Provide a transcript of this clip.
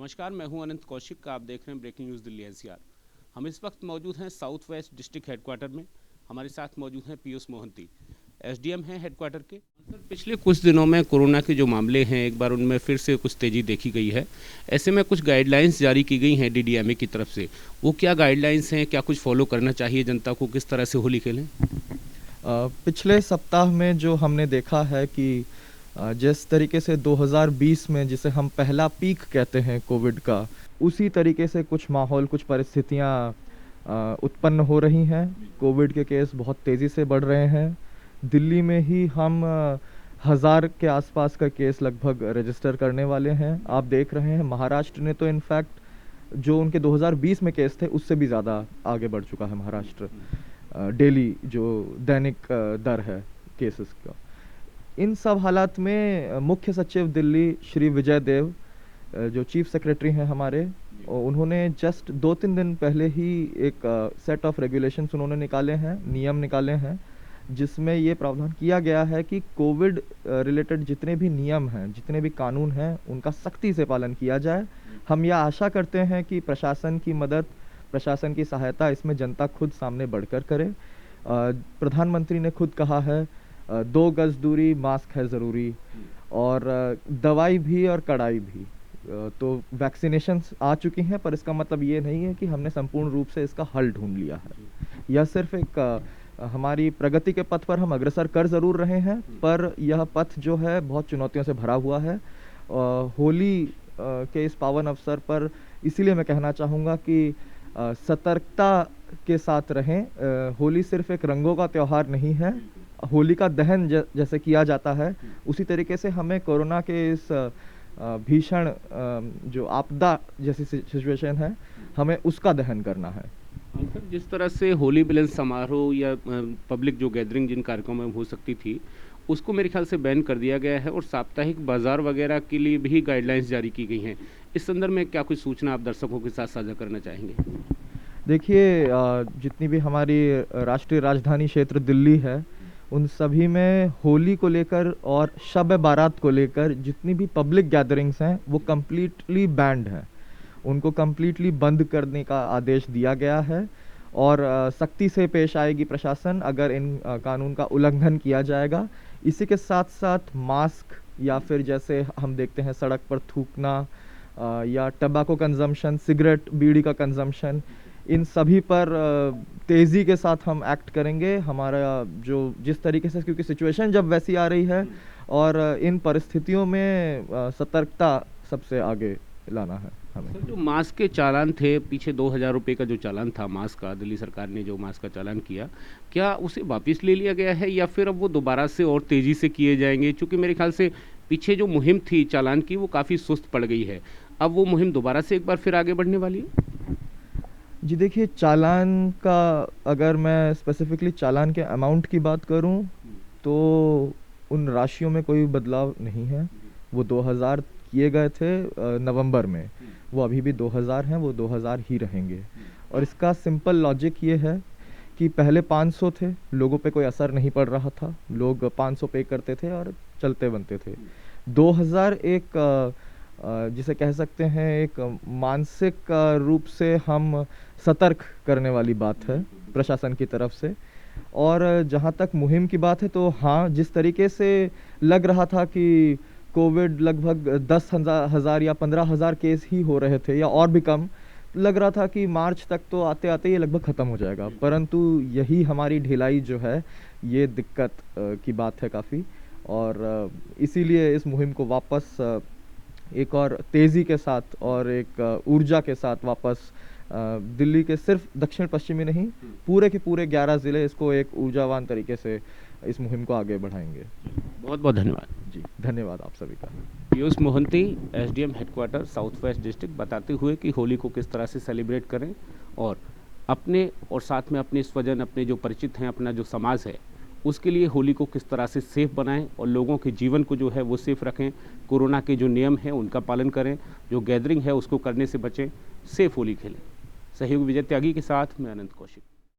नमस्कार, मैं हूं अनंत कौशिक। आप देख रहे हैं ब्रेकिंग न्यूज़ दिल्ली एनसीआर। हम इस वक्त मौजूद हैं साउथ वेस्ट डिस्ट्रिक्ट हेडक्वार्टर में। हमारे साथ मौजूद हैं पीयूष मोहंती, एसडीएम हैं हेडक्वार्टर के। सर, पिछले कुछ दिनों में कोरोना के जो मामले हैं, एक बार उनमें फिर से कुछ तेज़ी देखी गई है। ऐसे में कुछ गाइडलाइंस जारी की गई हैं डीडीएमए की तरफ से। वो क्या गाइडलाइंस हैं, क्या कुछ फॉलो करना चाहिए जनता को, किस तरह से होली खेलें? पिछले सप्ताह में जो हमने देखा है कि जिस तरीके से 2020 में जिसे हम पहला पीक कहते हैं कोविड का, उसी तरीके से कुछ माहौल, कुछ परिस्थितियां उत्पन्न हो रही हैं। कोविड के केस बहुत तेज़ी से बढ़ रहे हैं। दिल्ली में ही हम 1000 के आसपास का केस लगभग रजिस्टर करने वाले हैं। आप देख रहे हैं महाराष्ट्र ने तो इनफैक्ट जो उनके 2020 में केस थे उससे भी ज़्यादा आगे बढ़ चुका है महाराष्ट्र। डेली जो दैनिक दर है केसेस का। इन सब हालात में मुख्य सचिव दिल्ली श्री विजय देव, जो चीफ सेक्रेटरी हैं हमारे, उन्होंने जस्ट 2-3 दिन पहले ही एक सेट ऑफ रेगुलेशंस उन्होंने निकाले हैं, नियम निकाले हैं, जिसमें ये प्रावधान किया गया है कि कोविड रिलेटेड जितने भी नियम हैं, जितने भी कानून हैं, उनका सख्ती से पालन किया जाए। हम यह आशा करते हैं कि प्रशासन की मदद, प्रशासन की सहायता इसमें जनता खुद सामने बढ़कर करे। प्रधानमंत्री ने खुद कहा है 2 गज दूरी, मास्क है ज़रूरी, और दवाई भी और कड़ाई भी। तो वैक्सीनेशंस आ चुकी हैं, पर इसका मतलब ये नहीं है कि हमने संपूर्ण रूप से इसका हल ढूंढ लिया है। यह सिर्फ एक हमारी प्रगति के पथ पर हम अग्रसर कर ज़रूर रहे हैं, पर यह पथ जो है बहुत चुनौतियों से भरा हुआ है। होली के इस पावन अवसर पर इसीलिए मैं कहना चाहूँगा कि सतर्कता के साथ रहें। होली सिर्फ एक रंगों का त्यौहार नहीं है। होली का दहन जैसे किया जाता है, उसी तरीके से हमें कोरोना के इस भीषण जो आपदा जैसी सिचुएशन है, हमें उसका दहन करना है। सर, जिस तरह से होली मिलन समारोह या पब्लिक जो गैदरिंग जिन कार्यक्रमों में हो सकती थी, उसको मेरे ख्याल से बैन कर दिया गया है और साप्ताहिक बाजार वगैरह के लिए भी गाइडलाइंस जारी की गई हैं। इस संदर्भ में क्या कुछ सूचना आप दर्शकों के साथ साझा करना चाहेंगे? देखिए, जितनी भी हमारी राष्ट्रीय राजधानी क्षेत्र दिल्ली है, उन सभी में होली को लेकर और शब बारात को लेकर जितनी भी पब्लिक गैदरिंग्स हैं, वो कम्प्लीटली बैंड हैं। उनको कम्प्लीटली बंद करने का आदेश दिया गया है और सख्ती से पेश आएगी प्रशासन अगर इन कानून का उल्लंघन किया जाएगा। इसी के साथ साथ मास्क, या फिर जैसे हम देखते हैं सड़क पर थूकना, या टबैको कंजम्पशन, सिगरेट बीड़ी का कंजम्पशन, इन सभी पर तेज़ी के साथ हम एक्ट करेंगे। हमारा जो जिस तरीके से, क्योंकि सिचुएशन जब वैसी आ रही है और इन परिस्थितियों में सतर्कता सबसे आगे लाना है हमें। सर, जो मास्क के चालान थे, पीछे 2000 रुपये का जो चालान था मास्क का, दिल्ली सरकार ने जो मास्क का चालान किया, क्या उसे वापस ले लिया गया है या फिर अब वो दोबारा से और तेज़ी से किए जाएंगे? क्योंकि मेरे ख्याल से पीछे जो मुहिम थी चालान की, वो काफ़ी सुस्त पड़ गई है। अब वो मुहिम दोबारा से एक बार फिर आगे बढ़ने वाली है? जी देखिए, चालान का अगर मैं स्पेसिफिकली चालान के अमाउंट की बात करूं, तो उन राशियों में कोई बदलाव नहीं है। वो 2000 किए गए थे नवंबर में, वो अभी भी 2000 हैं, वो 2000 ही रहेंगे। और इसका सिंपल लॉजिक ये है कि पहले 500 थे, लोगों पे कोई असर नहीं पड़ रहा था, लोग 500 पे करते थे और चलते बनते थे। 2000 एक जिसे कह सकते हैं एक मानसिक रूप से हम सतर्क करने वाली बात है प्रशासन की तरफ से। और जहाँ तक मुहिम की बात है, तो हाँ, जिस तरीके से लग रहा था कि कोविड लगभग 10,000 या 15,000 केस ही हो रहे थे, या और भी कम लग रहा था कि मार्च तक तो आते आते ये लगभग ख़त्म हो जाएगा, परंतु यही हमारी ढिलाई जो है, ये दिक्कत की बात है काफ़ी। और इसीलिए इस मुहिम को वापस एक और तेज़ी के साथ और एक ऊर्जा के साथ वापस दिल्ली के सिर्फ दक्षिण पश्चिमी नहीं, पूरे के पूरे 11 ज़िले इसको एक ऊर्जावान तरीके से इस मुहिम को आगे बढ़ाएंगे। बहुत बहुत धन्यवाद। जी, धन्यवाद आप सभी का। Piyush Mohanty, SDM headquarter south west district, बताते हुए कि होली को किस तरह से सेलिब्रेट करें और अपने और साथ में अपने स्वजन, अपने जो परिचित हैं, अपना जो समाज है, उसके लिए होली को किस तरह से सेफ बनाएं और लोगों के जीवन को जो है वो सेफ रखें। कोरोना के जो नियम हैं उनका पालन करें, जो गैदरिंग है उसको करने से बचें, सेफ होली खेलें। सहयोग विजय त्यागी के साथ मैं अनंत कौशिक।